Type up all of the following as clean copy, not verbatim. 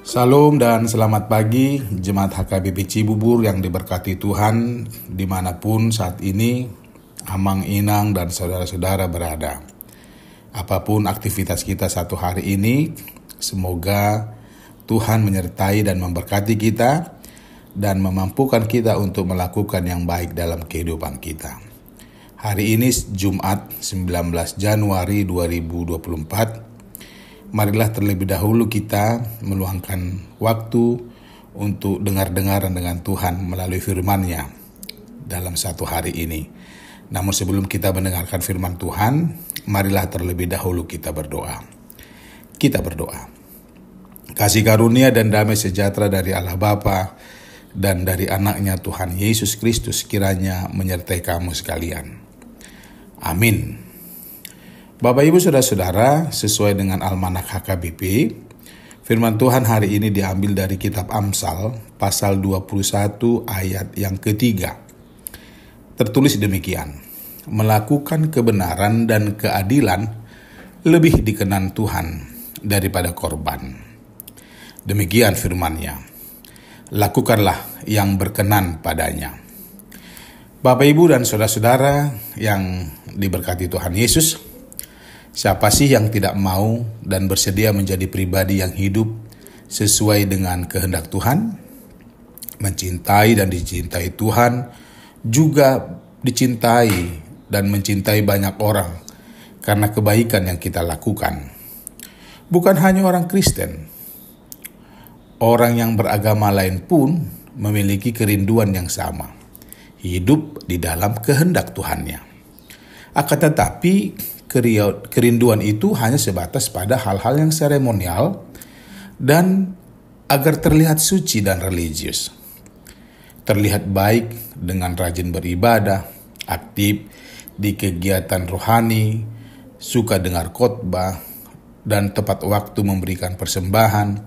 Salam dan selamat pagi Jemaat HKBP Cibubur yang diberkati Tuhan dimanapun saat ini Amang Inang dan saudara-saudara berada. Apapun aktivitas kita satu hari ini, semoga Tuhan menyertai dan memberkati kita dan memampukan kita untuk melakukan yang baik dalam kehidupan kita. Hari ini Jumat 19 Januari 2024. Marilah terlebih dahulu kita meluangkan waktu untuk dengar-dengaran dengan Tuhan melalui firman-Nya dalam satu hari ini. Namun sebelum kita mendengarkan firman Tuhan, marilah terlebih dahulu kita berdoa. Kita berdoa. Kasih karunia dan damai sejahtera dari Allah Bapa dan dari anak-Nya Tuhan Yesus Kristus kiranya menyertai kamu sekalian. Amin. Bapak Ibu Saudara-saudara, sesuai dengan Almanak HKBP, firman Tuhan hari ini diambil dari kitab Amsal pasal 21 ayat yang ketiga. Tertulis demikian, melakukan kebenaran dan keadilan lebih dikenan Tuhan daripada korban. Demikian firman-Nya, lakukanlah yang berkenan padanya. Bapak Ibu dan Saudara-saudara yang diberkati Tuhan Yesus, siapa sih yang tidak mau dan bersedia menjadi pribadi yang hidup sesuai dengan kehendak Tuhan? Mencintai dan dicintai Tuhan, juga dicintai dan mencintai banyak orang karena kebaikan yang kita lakukan. Bukan hanya orang Kristen, orang yang beragama lain pun memiliki kerinduan yang sama, hidup di dalam kehendak Tuhan-Nya. Akan tetapi, kerinduan itu hanya sebatas pada hal-hal yang seremonial dan agar terlihat suci dan religius. Terlihat baik dengan rajin beribadah, aktif di kegiatan rohani, suka dengar khotbah, dan tepat waktu memberikan persembahan,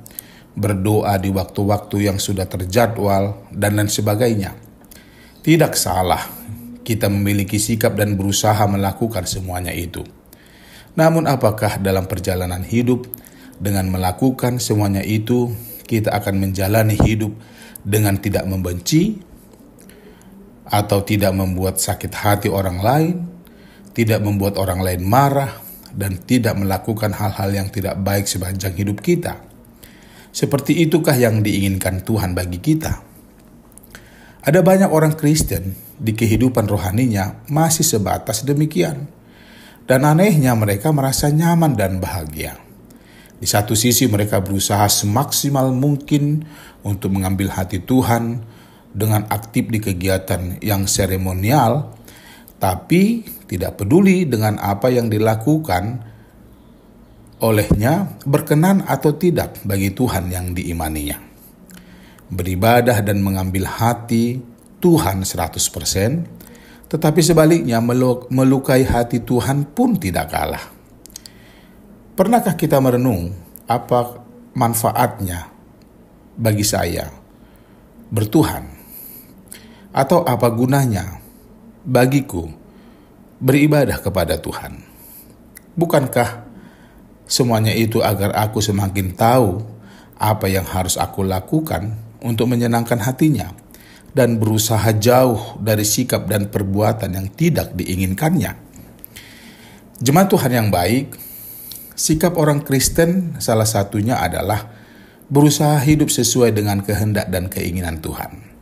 berdoa di waktu-waktu yang sudah terjadwal, dan lain sebagainya. Tidak salah kita memiliki sikap dan berusaha melakukan semuanya itu. Namun apakah dalam perjalanan hidup dengan melakukan semuanya itu kita akan menjalani hidup dengan tidak membenci atau tidak membuat sakit hati orang lain, tidak membuat orang lain marah, dan tidak melakukan hal-hal yang tidak baik sepanjang hidup kita? Seperti itukah yang diinginkan Tuhan bagi kita? Ada banyak orang Kristen di kehidupan rohaninya masih sebatas demikian. Dan anehnya mereka merasa nyaman dan bahagia. Di satu sisi mereka berusaha semaksimal mungkin untuk mengambil hati Tuhan dengan aktif di kegiatan yang seremonial, tapi tidak peduli dengan apa yang dilakukan olehnya berkenan atau tidak bagi Tuhan yang diimaninya. Beribadah dan mengambil hati Tuhan 100%, tetapi sebaliknya melukai hati Tuhan pun tidak kalah. Pernahkah kita merenung apa manfaatnya bagi saya bertuhan? Atau apa gunanya bagiku beribadah kepada Tuhan? Bukankah semuanya itu agar aku semakin tahu apa yang harus aku lakukan untuk menyenangkan hatinya dan berusaha jauh dari sikap dan perbuatan yang tidak diinginkannya? Jemaat Tuhan yang baik, sikap orang Kristen salah satunya adalah berusaha hidup sesuai dengan kehendak dan keinginan Tuhan.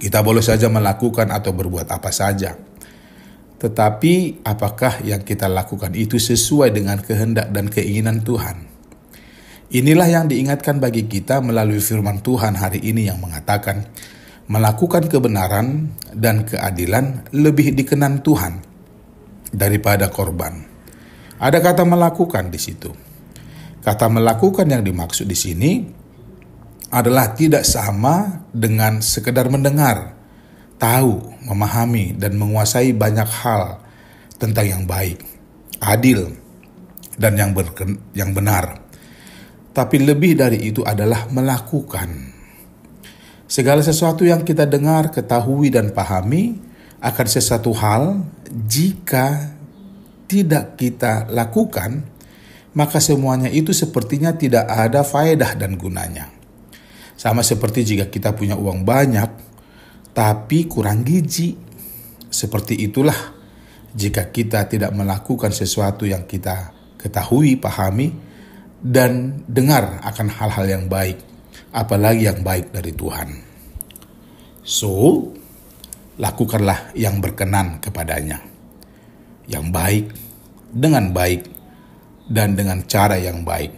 Kita boleh saja melakukan atau berbuat apa saja, tetapi apakah yang kita lakukan itu sesuai dengan kehendak dan keinginan Tuhan? Inilah yang diingatkan bagi kita melalui firman Tuhan hari ini yang mengatakan, melakukan kebenaran dan keadilan lebih dikenan Tuhan daripada korban. Ada kata melakukan di situ. Kata melakukan yang dimaksud di sini adalah tidak sama dengan sekedar mendengar, tahu, memahami, dan menguasai banyak hal tentang yang baik, adil, dan yang benar. Tapi lebih dari itu adalah melakukan. Segala sesuatu yang kita dengar, ketahui, dan pahami akan sesuatu hal, jika tidak kita lakukan, maka semuanya itu sepertinya tidak ada faedah dan gunanya. Sama seperti jika kita punya uang banyak, tapi kurang gizi. Seperti itulah jika kita tidak melakukan sesuatu yang kita ketahui, pahami, dan dengar akan hal-hal yang baik, apalagi yang baik dari Tuhan. So, lakukanlah yang berkenan kepadanya, yang baik, dengan baik, dan dengan cara yang baik.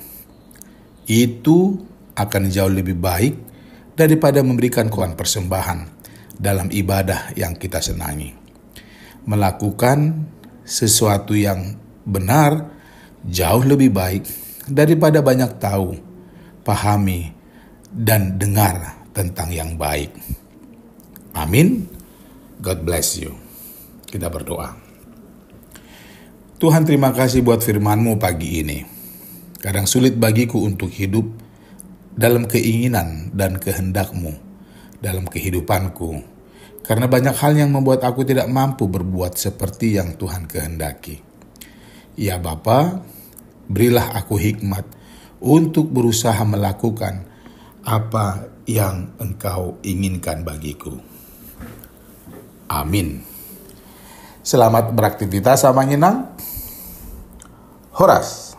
Itu akan jauh lebih baik daripada memberikan korban persembahan dalam ibadah yang kita senangi. Melakukan sesuatu yang benar jauh lebih baik daripada banyak tahu, pahami, dan dengar tentang yang baik. Amin. God bless you. Kita berdoa. Tuhan, terima kasih buat firman-Mu pagi ini. Kadang sulit bagiku untuk hidup dalam keinginan dan kehendak-Mu dalam kehidupanku, karena banyak hal yang membuat aku tidak mampu berbuat seperti yang Tuhan kehendaki. Ya Bapa, berilah aku hikmat untuk berusaha melakukan apa yang Engkau inginkan bagiku. Amin. Selamat beraktivitas sama nyenang. Horas.